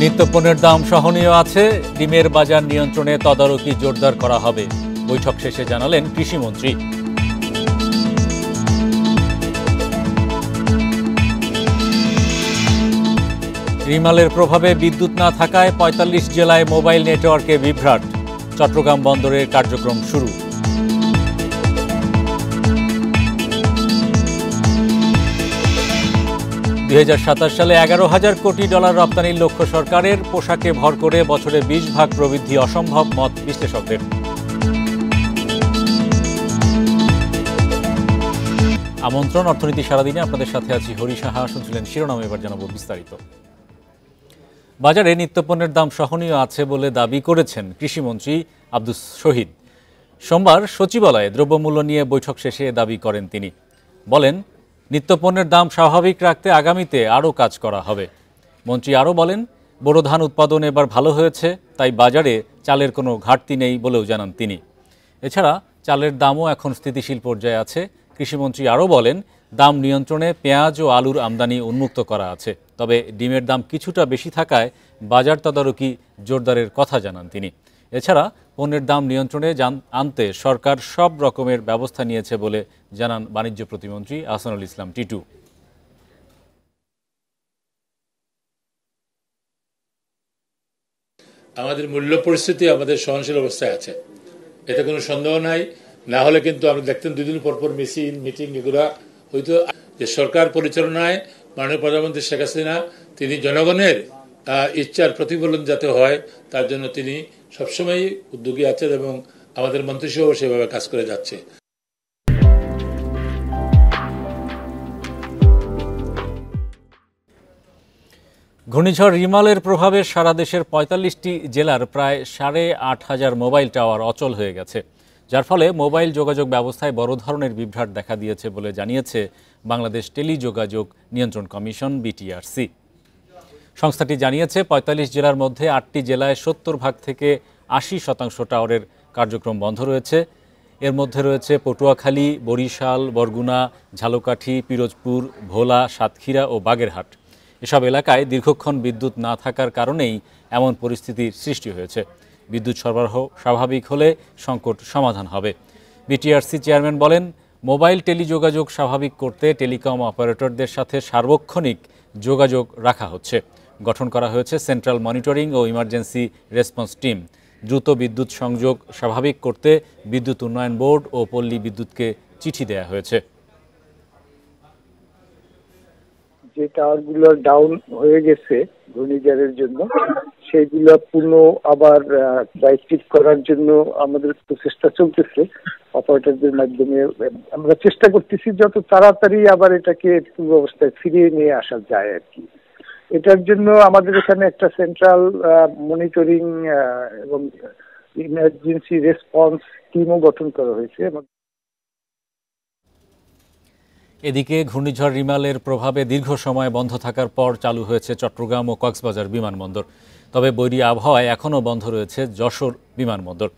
নিত্যপণ্যের দাম সহনীয় আছে, ডিমের বাজার নিয়ন্ত্রণে তদারকি জোরদার করা হবে, বৈঠক শেষে জানালেন কৃষিমন্ত্রী। রিমালের প্রভাবে বিদ্যুৎ না থাকায় ৪৫ জেলায় মোবাইল নেটওয়ার্কে বিভ্রাট, চট্টগ্রাম বন্দরের কার্যক্রম শুরু। ২০২৭ সালে ১১,০০০ কোটি ডলার রপ্তানির লক্ষ্য সরকারের, পোশাকে ভর করে বছরে ২০% প্রবৃদ্ধি অসম্ভব, মত বিশ্লেষকদের। আমন্ত্রণ অর্থনীতি সারাদিনে, আপনাদের সাথে আছি হরি সাহা। শুনছিলেন শিরোনাম, এবার জানাবো বিস্তারিত। বাজারে নিত্যপণ্যের দাম সহনীয় আছে বলে দাবি করেছেন কৃষিমন্ত্রী আব্দুস শহীদ। সোমবার সচিবালয়ে দ্রব্যমূল্য নিয়ে বৈঠক শেষে দাবি করেন তিনি। বলেন, নিত্যপণ্যের দাম স্বাভাবিক রাখতে আগামীতে আরও কাজ করা হবে। মন্ত্রী আরও বলেন, বোরো ধান উৎপাদন এবার ভালো হয়েছে, তাই বাজারে চালের কোনো ঘাটতি নেই বলেও জানান তিনি। এছাড়া চালের দামও এখন স্থিতিশীল পর্যায়ে আছে। কৃষিমন্ত্রী আরও বলেন, দাম নিয়ন্ত্রণে পেঁয়াজ ও আলুর আমদানি উন্মুক্ত করা আছে, তবে ডিমের দাম কিছুটা বেশি থাকায় বাজার তদারকি জোরদারের কথা জানান তিনি। এছাড়া পণ্যের দাম নিয়ন্ত্রণে আনতে সরকার সব রকমের ব্যবস্থা নিয়েছে বলে জানান বাণিজ্য প্রতিমন্ত্রী আহসানুল ইসলাম টিটু। আমাদের মূল্য পরিস্থিতি আমাদের সহনশীল অবস্থায় আছে, এতে কোনো সন্দেহ নাই। না হলে কিন্তু আমরা দেখতেন 2 দিন পর মিটিং এগুলা হয়তো। যে সরকার পরিচালনায় মাননীয় প্রধানমন্ত্রী শেখ হাসিনা, তিনি জনগণের ইচ্ছার প্রতিফলন যাতে হয় তার জন্য তিনি সবসময় উদ্যোগী আছেন এবং আমাদের মন্ত্রিসহ সেভাবে কাজ করে যাচ্ছে। ঘূর্ণিঝড় রিমালের প্রভাবে সারা দেশের ৪৫টি জেলার প্রায় ৮,৫০০ মোবাইল টাওয়ার অচল হয়ে গেছে, যার ফলে মোবাইল যোগাযোগ ব্যবস্থায় বড় ধরনের বিভ্রাট দেখা দিয়েছে বলে জানিয়েছে বাংলাদেশ টেলিযোগাযোগ নিয়ন্ত্রণ কমিশন বিটিআরসি। সংস্থাটি জানিয়েছে, ৪৫ জেলার মধ্যে ৮টি জেলায় ৭০% থেকে ৮০% টাওয়ারের কার্যক্রম বন্ধ রয়েছে। এর মধ্যে রয়েছে পটুয়াখালী, বরিশাল, বরগুনা, ঝালকাঠি, পিরোজপুর, ভোলা, সাতক্ষীরা ও বাগেরহাট। এসব এলাকায় দীর্ঘক্ষণ বিদ্যুৎ না থাকার কারণেই এমন পরিস্থিতির সৃষ্টি হয়েছে। বিদ্যুৎ সরবরাহ স্বাভাবিক হলে সংকট সমাধান হবে। বিটিআরসি চেয়ারম্যান বলেন, মোবাইল টেলিযোগাযোগ স্বাভাবিক করতে টেলিকম অপারেটরদের সাথে সার্বক্ষণিক যোগাযোগ রাখা হচ্ছে। গঠন করা হয়েছে সেন্ট্রাল মনিটরিং ও ইমার্জেন্সি রেসপন্স টিম। দ্রুত বিদ্যুৎ সংযোগ স্বাভাবিক করতে বিদ্যুৎ উন্নয়ন বোর্ড ও পল্লী বিদ্যুৎকে চিঠি দেয়া হয়েছে। যে টাওয়ারগুলো ডাউন হয়ে গেছে ঘূর্ণিঝড়ের জন্য, সেইগুলো পুনঃ আবার রাইট করার জন্য আমাদের প্রচেষ্টা চলতেছে। অপারেটরদের মাধ্যমে আমরা চেষ্টা করতেছি যত তাড়াতাড়ি আবার এটাকে পূর্ব অবস্থায় ফিরিয়ে নিয়ে আসা যায় আর কি। এটার জন্য আমাদের এখানে একটা সেন্ট্রাল মনিটরিং এবং ইমার্জেন্সি রেসপন্স টিমও গঠন করা হয়েছে। এদিকে ঘূর্ণিঝড় রিমালের প্রভাবে দীর্ঘ সময় বন্ধ থাকার পর চালু হয়েছে চট্টগ্রাম ও কক্সবাজার বিমানবন্দর। তবে বৈরী আবহাওয়ায় এখনও বন্ধ রয়েছে যশোর বিমানবন্দর।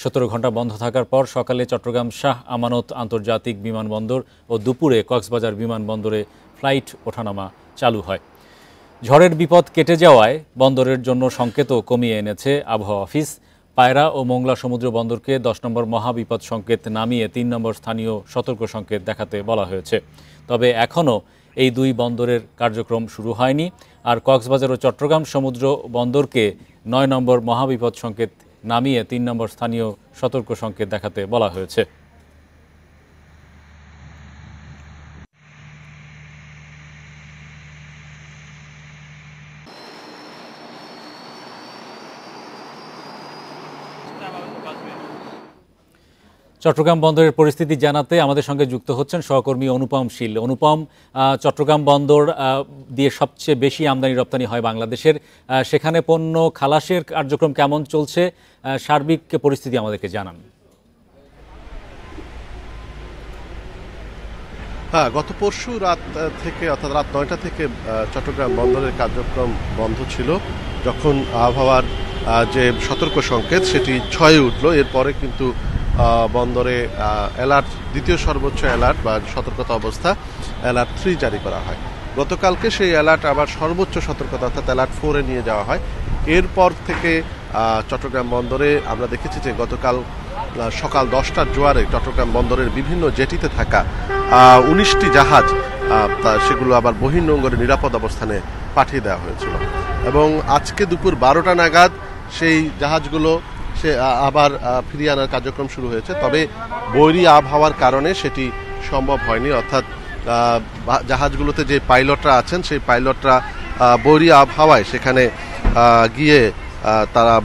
17 ঘন্টা বন্ধ থাকার পর সকালে চট্টগ্রাম শাহ আমানত আন্তর্জাতিক বিমানবন্দর ও দুপুরে কক্সবাজার বিমানবন্দরে ফ্লাইট ওঠানামা চালু হয়। ঝড়ের বিপদ কেটে যাওয়ায় বন্দরের জন্য সংকেতও কমিয়ে এনেছে আবহাওয়া অফিস। পায়রা ও মোংলা সমুদ্র বন্দরকে 10 নম্বর মহাবিপদ সংকেত নামিয়ে 3 নম্বর স্থানীয় সতর্ক সংকেত দেখাতে বলা হয়েছে। তবে এখনও এই 2 বন্দরের কার্যক্রম শুরু হয়নি। আর কক্সবাজার ও চট্টগ্রাম সমুদ্র বন্দরকে 9 নম্বর মহাবিপদ সংকেত নামিয়ে 3 নম্বর স্থানীয় সতর্ক সংকেত দেখাতে বলা হয়েছে। চট্টগ্রাম বন্দরের পরিস্থিতি জানাতে আমাদের সঙ্গে যুক্ত হচ্ছেন সহকর্মী অনুপম শীল। অনুপম, চট্টগ্রাম বন্দর দিয়ে সবচেয়ে বেশি আমদানি রপ্তানি হয় বাংলাদেশের, সেখানে পণ্য খালাসের কার্যক্রম কেমন চলছে, সার্বিক পরিস্থিতি আমাদেরকে জানান। হ্যাঁ, গত পরশু রাত থেকে অর্থাৎ রাত 9টা থেকে চট্টগ্রাম বন্দরের কার্যক্রম বন্ধ ছিল। যখন আবহাওয়ার যে সতর্ক সংকেত সেটি 6-এ উঠল, এরপরে কিন্তু বন্দরে অ্যালার্ট, দ্বিতীয় সর্বোচ্চ অ্যালার্ট বা সতর্কতা অবস্থা অ্যালার্ট 3 জারি করা হয়। গতকালকে সেই অ্যালার্ট আবার সর্বোচ্চ সতর্কতা অর্থাৎ অ্যালার্ট 4-এ নিয়ে যাওয়া হয়। এরপর থেকে চট্টগ্রাম বন্দরে আমরা দেখেছি যে গতকাল সকাল 10টার জোয়ারে চট্টগ্রাম বন্দরের বিভিন্ন জেটিতে থাকা 19টি জাহাজ সেগুলো আবার বহির্নোঙরে নিরাপদ অবস্থানে পাঠিয়ে দেওয়া হয়েছিল এবং আজকে দুপুর 12টা নাগাদ সেই জাহাজগুলো সে আবার ফিরিয়ে আনার কার্যক্রম শুরু হয়েছে। তবে বৈরী আবহাওয়ার কারণে সেটি সম্ভব হয়নি, অর্থাৎ জাহাজগুলোতে যে পাইলটরা আছেন সেই পাইলটরা বৈরী আবহাওয়ায় সেখানে গিয়ে তারা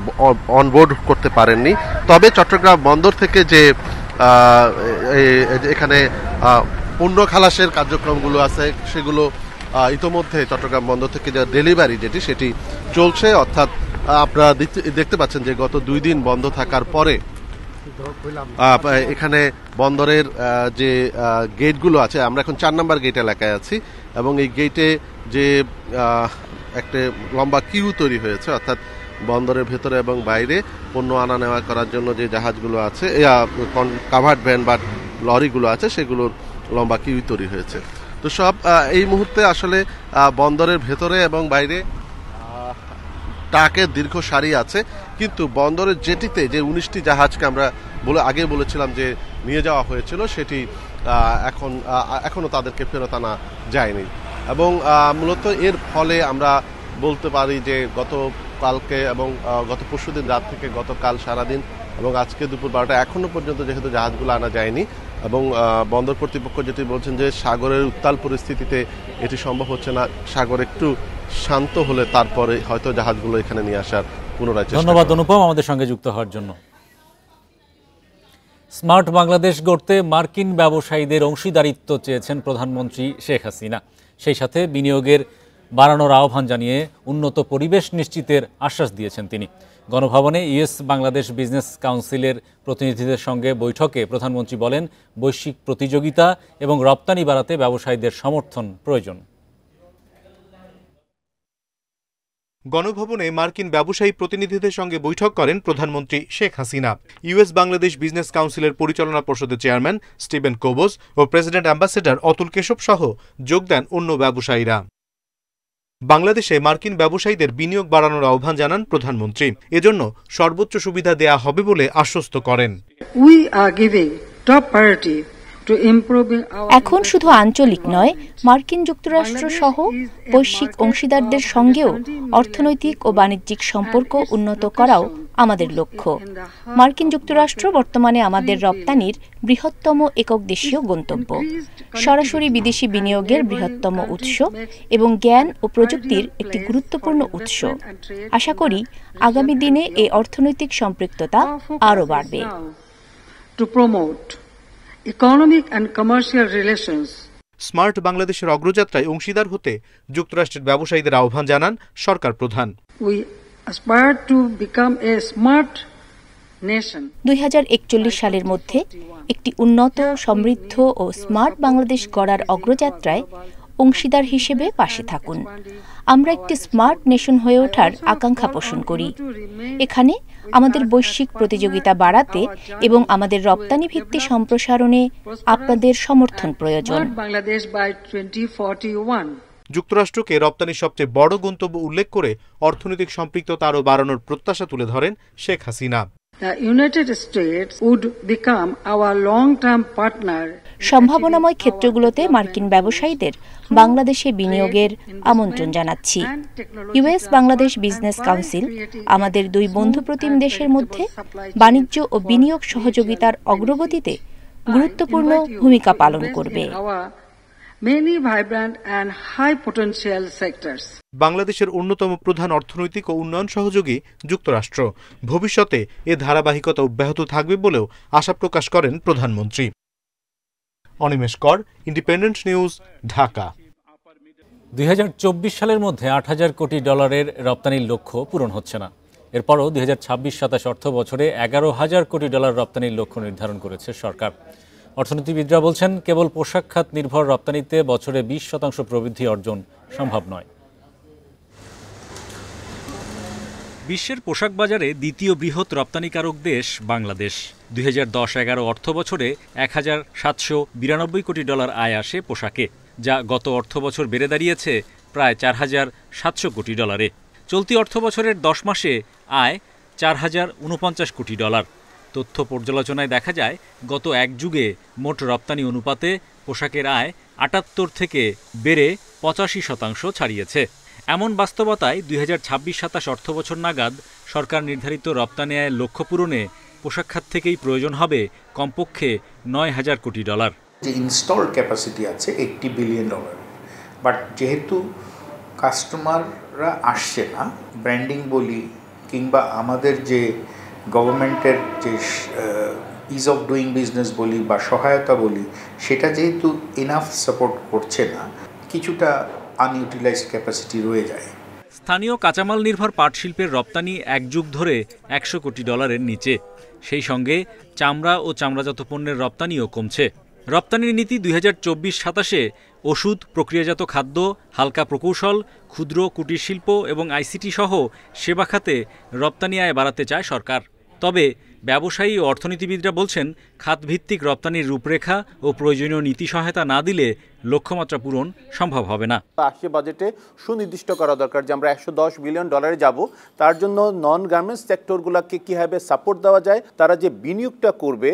অনবোর্ড করতে পারেননি। তবে চট্টগ্রাম বন্দর থেকে যে এখানে পণ্য খালাসের কার্যক্রমগুলো আছে সেগুলো ইতোমধ্যে চট্টগ্রাম বন্দর থেকে যে ডেলিভারি সেটি চলছে, অর্থাৎ আপনারা দেখতে পাচ্ছেন যে গত 2 দিন বন্ধ থাকার পরে এখানে বন্দরের যে গেটগুলো আছে, আমরা এখন 4 নম্বর গেট এলাকায় আছি এবং এই গেটে যে একটা লম্বা কিউ তৈরি হয়েছে, অর্থাৎ বন্দরের ভেতরে এবং বাইরে পণ্য আনা নেওয়া করার জন্য যে জাহাজগুলো আছে, কাভার্ড ভ্যান বা লরিগুলো আছে, সেগুলোর লম্বা কিউ তৈরি হয়েছে। তো সব এই মুহূর্তে আসলে বন্দরের ভেতরে এবং বাইরে ট্রাকের দীর্ঘ সারি আছে, কিন্তু বন্দরের জেটিতে যে 19টি জাহাজকে আমরা আগে বলেছিলাম যে নিয়ে যাওয়া হয়েছিল সেটি এখনো তাদেরকে ফেরত আনা যায়নি এবং মূলত এর ফলে আমরা বলতে পারি যে গতকালকে এবং গত পরশুদিন রাত থেকে গতকাল সারাদিন এবং আজকে দুপুর 12টা এখনো পর্যন্ত যেহেতু জাহাজগুলো আনা যায়নি এবং বন্দর কর্তৃপক্ষ যেটি বলছেন যে সাগরের উত্তাল পরিস্থিতিতে এটি সম্ভব হচ্ছে না, সাগর একটু শান্ত হলে তারপরে হয়তো জাহাজগুলো এখানে নিয়ে আসার পুনরায় চেষ্টা। ধন্যবাদ অনুপম আমাদের সঙ্গে যুক্ত হওয়ার জন্য। স্মার্ট বাংলাদেশ গড়তে মার্কিন ব্যবসায়ীদের অংশীদারিত্ব চেয়েছেন প্রধানমন্ত্রী শেখ হাসিনা। সেই সাথে বিনিয়োগের বাড়ানোর আহ্বান জানিয়ে উন্নত পরিবেশ নিশ্চিতের আশ্বাস দিয়েছেন তিনি। গণভবনে ইউএস বাংলাদেশ বিজনেস কাউন্সিলের প্রতিনিধিদের সঙ্গে বৈঠকে প্রধানমন্ত্রী বলেন, বৈশ্বিক প্রতিযোগিতা এবং রপ্তানি বাড়াতে ব্যবসায়ীদের সমর্থন প্রয়োজন। গণভবনে মার্কিন ব্যবসায়ী প্রতিনিধিদের সঙ্গে বৈঠক করেন প্রধানমন্ত্রী শেখ হাসিনা। ইউএস বাংলাদেশ বিজনেস কাউন্সিলের পরিচালনা পর্ষদের চেয়ারম্যান স্টিভেন কোবোস ও প্রেসিডেন্ট অ্যাম্বাসেডর অতুল কেশব সহ যোগ দেন অন্য ব্যবসায়ীরা। বাংলাদেশে মার্কিন ব্যবসায়ীদের বিনিয়োগ বাড়ানোর আহ্বান জানান প্রধানমন্ত্রী। এজন্য সর্বোচ্চ সুবিধা দেয়া হবে বলে আশ্বস্ত করেন। এখন শুধু আঞ্চলিক নয়, মার্কিন যুক্তরাষ্ট্র সহ বৈশ্বিক অংশীদারদের সঙ্গেও অর্থনৈতিক ও বাণিজ্যিক সম্পর্ক উন্নত করাও আমাদের লক্ষ্য। মার্কিন যুক্তরাষ্ট্র বর্তমানে আমাদের রপ্তানির বৃহত্তম একক দেশীয় গন্তব্য, সরাসরি বিদেশি বিনিয়োগের বৃহত্তম উৎস এবং জ্ঞান ও প্রযুক্তির একটি গুরুত্বপূর্ণ উৎস। আশা করি আগামী দিনে এই অর্থনৈতিক সম্পৃক্ততা আরও বাড়বে। Economic and commercial relations. Smart বাংলাদেশের অগ্রযাত্রায় অংশীদার হতে যুক্তরাষ্ট্রের ব্যবসায়ীদের আহ্বান জানান সরকার প্রধান। We aspire to become a smart nation. 2041 সালের মধ্যে একটি উন্নত, সমৃদ্ধ ও স্মার্ট বাংলাদেশ গড়ার অগ্রযাত্রায় অংশীদার হিসেবে পাশে থাকুন। আমরা একটি স্মার্ট নেশন হয়ে ওঠার আকাঙ্ক্ষা পোষণ করি। এখানে আমাদের বৈশ্বিক প্রতিযোগিতা বাড়াতে এবং আমাদের রপ্তানি ভিত্তি সম্প্রসারণে আপনাদের সমর্থন প্রয়োজন। যুক্তরাষ্ট্রকে রপ্তানির সবচেয়ে বড় গন্তব্য উল্লেখ করে অর্থনৈতিক সম্পৃক্ততা আরও বাড়ানোর প্রত্যাশা তুলে ধরেন Sheikh Hasina. The United States would become our long-term partner. সম্ভাবনাময় ক্ষেত্রগুলোতে মার্কিন ব্যবসায়ীদের বাংলাদেশে বিনিয়োগের আমন্ত্রণ জানাচ্ছি। ইউএস বাংলাদেশ বিজনেস কাউন্সিল আমাদের 2 বন্ধুপ্রতিম দেশের মধ্যে বাণিজ্য ও বিনিয়োগ সহযোগিতার অগ্রগতিতে গুরুত্বপূর্ণ ভূমিকা পালন করবে। বাংলাদেশের অন্যতম প্রধান অর্থনৈতিক ও উন্নয়ন সহযোগী যুক্তরাষ্ট্র। ভবিষ্যতে এ ধারাবাহিকতা অব্যাহত থাকবে বলেও আশা প্রকাশ করেন প্রধানমন্ত্রী। অনিমেষ কর, ইন্ডিপেন্ডেন্ট নিউজ, ঢাকা। 2024 সালের মধ্যে $8,000 কোটি রপ্তানির লক্ষ্য পূরণ হচ্ছে না। এরপরও 2026-27 অর্থ বছরে $11,000 কোটি রপ্তানির লক্ষ্য নির্ধারণ করেছে সরকার। অর্থনীতিবিদরা বলছেন, কেবল পোশাক খাত নির্ভর রপ্তানিতে বছরে 20% প্রবৃদ্ধি অর্জন সম্ভব নয়। বিশ্বের পোশাক বাজারে দ্বিতীয় বৃহৎ রপ্তানিকারক দেশ বাংলাদেশ। 2010-11 অর্থ বছরে $1,792 কোটি আয় আসে পোশাকে, যা গত অর্থবছর বেড়ে দাঁড়িয়েছে প্রায় 4,700 কোটি ডলারে। চলতি অর্থবছরের 10 মাসে আয় 4,049 কোটি ডলার। তথ্য পর্যালোচনায় দেখা যায় গত এক যুগে মোট রপ্তানি অনুপাতে পোশাকের আয় 78 থেকে বেড়ে 85% ছাড়িয়েছে। এমন বাস্তবতায় 2026-27 অর্থবছর নাগাদ সরকার নির্ধারিত রপ্তানি আয়ের লক্ষ্য পূরণে পোশাক খাত থেকেই প্রয়োজন হবে কমপক্ষে 9,000 কোটি ডলার। যে ইনস্টলড ক্যাপাসিটি আছে $80 বিলিয়ন, বাট যেহেতু কাস্টমাররা আসছে না, ব্র্যান্ডিং বলি কিংবা আমাদের যে গভর্নমেন্টের যে ইজ অফ ডুইং বিজনেস বলি বা সহায়তা বলি, সেটা যেহেতু ইনাফ সাপোর্ট করছে না, কিছুটা আনইউটিলাইজড ক্যাপাসিটি রয়ে যায়। স্থানীয় কাঁচামাল নির্ভর পাট শিল্পের রপ্তানি এক যুগ ধরে 100 কোটি ডলারের নিচে। সেই সঙ্গে চামড়া ও চামড়াজাত পণ্যের রপ্তানিও কমছে। রপ্তানির নীতি 2024-27-এ ওষুধ, প্রক্রিয়াজাত খাদ্য, হালকা প্রকৌশল, ক্ষুদ্র কুটির শিল্প এবং আইসিটি সহ সেবা খাতে রপ্তানি আয় বাড়াতে চায় সরকার। তবে ব্যবসায়ী ও অর্থনীতিবিদরা বলছেন, খাতভিত্তিক রপ্তানির রূপরেখা ও প্রয়োজনীয় নীতি সহায়তা না দিলে লক্ষ্যমাত্রা পূরণ সম্ভব হবে না। আসছে বাজেটে সুনির্দিষ্ট করা দরকার যে আমরা $110 বিলিয়ন যাব, তার জন্য নন গার্মেন্টস সেক্টরগুলোকে কীভাবে সাপোর্ট দেওয়া যায়, তারা যে বিনিয়োগটা করবে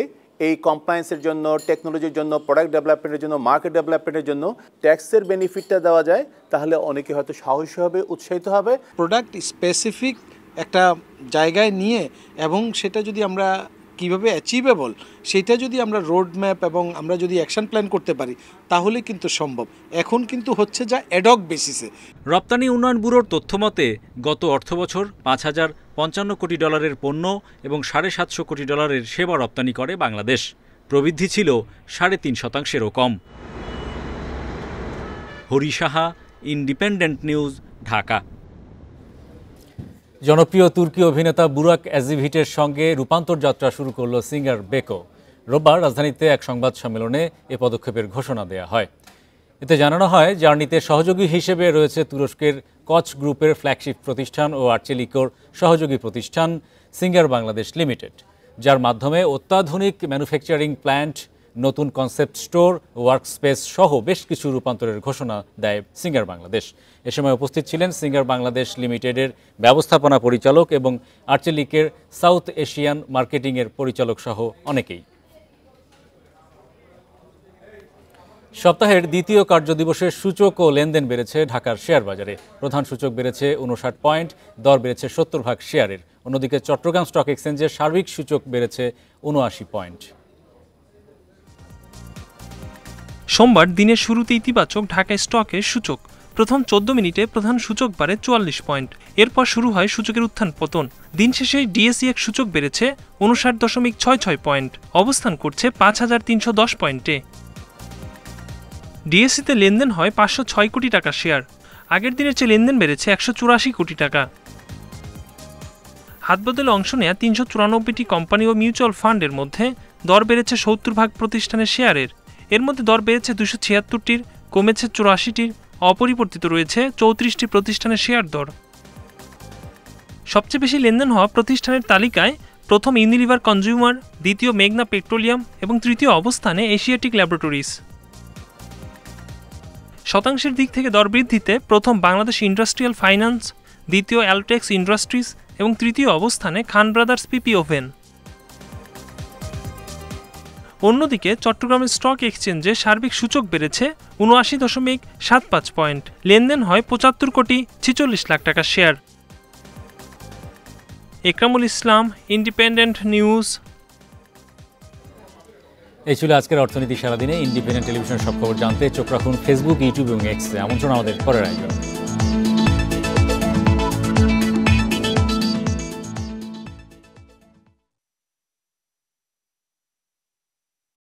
এই কমপ্লায়েন্সের জন্য, টেকনোলজির জন্য, প্রোডাক্ট ডেভেলপমেন্টের জন্য, মার্কেট ডেভেলপমেন্টের জন্য ট্যাক্সের বেনিফিটটা দেওয়া যায়, তাহলে অনেকে হয়তো সাহসী হবে, উৎসাহিত হবে। প্রোডাক্ট স্পেসিফিক একটা জায়গায় নিয়ে এবং সেটা যদি আমরা কিভাবে অ্যাচিভেবল সেটা যদি আমরা রোড ম্যাপ এবং আমরা যদি অ্যাকশন প্ল্যান করতে পারি তাহলে কিন্তু সম্ভব। এখন কিন্তু হচ্ছে যা অ্যাডক বেসিসে। রপ্তানি উন্নয়ন ব্যুরোর তথ্যমতে গত অর্থবছর 5,055 কোটি ডলারের পণ্য এবং 750 কোটি ডলারের সেবা রপ্তানি করে বাংলাদেশ। প্রবৃদ্ধি ছিল 3.5%-এরও কম। Hari Saha, independent news, Dhaka. জনপ্রিয় তুর্কি অভিনেতা বুরাক এজিভিটের সঙ্গে রূপান্তর যাত্রা শুরু করল সিঙ্গার বেকো। রোববার রাজধানীতে এক সংবাদ সম্মেলনে এ পদক্ষেপের ঘোষণা দেওয়া হয়। এতে জানানো হয়, জার্নিতে সহযোগী হিসেবে রয়েছে তুরস্কের কচ গ্রুপের ফ্ল্যাগশিপ প্রতিষ্ঠান ও আর্চেলিকোর সহযোগী প্রতিষ্ঠান সিঙ্গার বাংলাদেশ লিমিটেড, যার মাধ্যমে অত্যাধুনিক ম্যানুফ্যাকচারিং প্ল্যান্ট, নতুন কনসেপ্ট স্টোর, ওয়ার্কস্পেস সহ বেশ কিছু রূপান্তরের ঘোষণা দেয় সিঙ্গার বাংলাদেশ। এ সময় উপস্থিত ছিলেন সিঙ্গার বাংলাদেশ লিমিটেডের ব্যবস্থাপনা পরিচালক এবং আর্চেলিকের সাউথ এশিয়ান মার্কেটিংয়ের পরিচালক সহ অনেকেই। সপ্তাহের দ্বিতীয় কার্যদিবসের সূচক ও লেনদেন বেড়েছে ঢাকার শেয়ার বাজারে। প্রধান সূচক বেড়েছে 59 পয়েন্ট, দর বেড়েছে 70 ভাগ শেয়ারের। অন্যদিকে চট্টগ্রাম স্টক এক্সচেঞ্জের সার্বিক সূচক বেড়েছে 79 পয়েন্ট। সোমবার দিনের শুরুতে ইতিবাচক ঢাকা স্টকের সূচক। প্রথম 14 মিনিটে প্রধান সূচক বাড়ে 44 পয়েন্ট। এরপর শুরু হয় সূচকের উত্থান পতন। দিন শেষে ডিএসইএক্স সূচক বেড়েছে 59.66 পয়েন্ট, অবস্থান করছে 5,310 পয়েন্টে। ডিএসইতে লেনদেন হয় 506 কোটি টাকা শেয়ার। আগের দিনের চেয়ে লেনদেন বেড়েছে 184 কোটি টাকা। হাতবদলে অংশ নেয়া 394টি কোম্পানি ও মিউচুয়াল ফান্ডের মধ্যে দর বেড়েছে 70 ভাগ প্রতিষ্ঠানের শেয়ারের। এর মধ্যে দর বেড়েছে 276টির, কমেছে 84টির, অপরিবর্তিত রয়েছে 34টি প্রতিষ্ঠানের শেয়ার দর। সবচেয়ে বেশি লেনদেন হওয়া প্রতিষ্ঠানের তালিকায় প্রথম ইউনিলিভার কনজিউমার, দ্বিতীয় মেঘনা পেট্রোলিয়াম এবং তৃতীয় অবস্থানে এশিয়াটিক ল্যাবরেটরিজ। শতাংশের দিক থেকে দর বৃদ্ধিতে প্রথম বাংলাদেশ ইন্ডাস্ট্রিয়াল ফাইন্যান্স, দ্বিতীয় অ্যালটেক্স ইন্ডাস্ট্রিজ এবং তৃতীয় অবস্থানে খান ব্রাদার্স পিপি ওভেন। অন্যদিকে চট্টগ্রামের স্টক এক্সচেঞ্জে সার্বিক সূচক বেড়েছে 79.75 পয়েন্ট। লেনদেন হয় 75,46 লাখ টাকা শেয়ার। একরামুল ইসলাম, ইন্ডিপেন্ডেন্ট নিউজ। এই ছিল আজকের অর্থনীতি সারাদিনে। ইন্ডিপেন্ডেন্ট টেলিভিশনের সব খবর জানতে চোখ রাখুন ফেসবুক, ইউটিউব এবং এক্সে। আমন্ত্রণ আমাদের পরের আয়োজন।